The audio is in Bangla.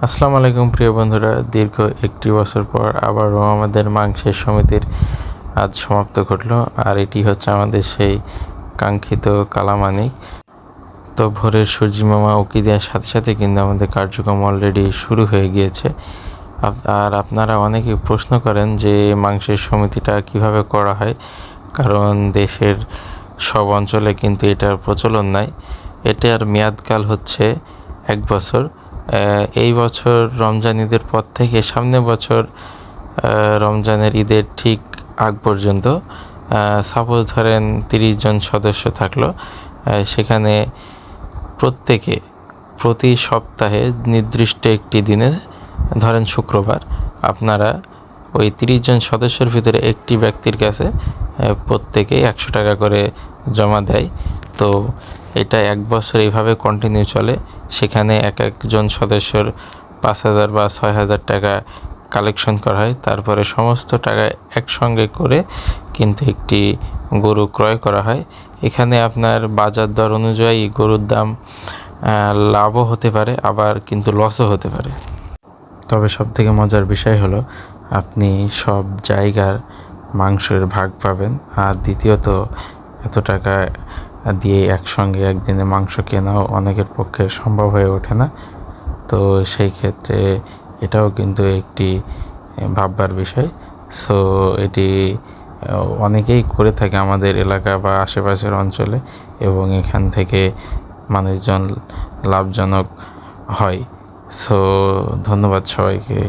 আসসালামু আলাইকুম প্রিয় বন্ধুরা, দীর্ঘ একটি বছর পর আবারও আমাদের মাংসের সমিতির আজ সমাপ্ত ঘটলো। আর এটি হচ্ছে আমাদের সেই কাঙ্ক্ষিত কালামানিক। তো ভোরের সূর্যিমামা উঁকি দেওয়ার সাথে সাথে কিন্তু আমাদের কার্যক্রম অলরেডি শুরু হয়ে গিয়েছে। আর আপনারা অনেকেই প্রশ্ন করেন যে মাংসের সমিতিটা কিভাবে করা হয়, কারণ দেশের সব অঞ্চলে কিন্তু এটার প্রচলন নাই। এটার মেয়াদকাল হচ্ছে 1 বছর। এই বছর রমজান ঈদের পর থেকে সামনের বছর রমজানের ঈদের ঠিক আগ পর্যন্ত সাপোজ ধরেন 30 জন সদস্য থাকলো, সেখানে প্রত্যেকে প্রতি সপ্তাহে নির্দিষ্ট একটি দিনে, ধরেন শুক্রবার, আপনারা ওই 30 জন সদস্যের ভিতরে একটি ব্যক্তির কাছে প্রত্যেকেই 100 টাকা করে জমা দেয়। তো এটা 1 বছর এইভাবে কন্টিনিউ চলে। সেখানে এক একজন সদস্যর 5,000 বা 6,000 টাকা কালেকশন করা হয়। তারপরে সমস্ত টাকা একসঙ্গে করে কিন্তু একটি গরু ক্রয় করা হয়। এখানে আপনার বাজার দর অনুযায়ী গরুর দাম লাভও হতে পারে, আবার কিন্তু লসও হতে পারে। তবে সবথেকে মজার বিষয় হলো আপনি সব জায়গার মাংসের ভাগ পাবেন। আর দ্বিতীয়ত, এত টাকা দিয়ে একসঙ্গে একদিনে মাংস কেনাও অনেকের পক্ষে সম্ভব হয়ে ওঠে না। তো সেই ক্ষেত্রে এটাও কিন্তু একটি ভাববার বিষয়। সো এটি অনেকেই করে থাকে আমাদের এলাকা বা আশেপাশের অঞ্চলে, এবং এখান থেকে মানুষজন লাভজনক হয়। সো ধন্যবাদ সবাইকে।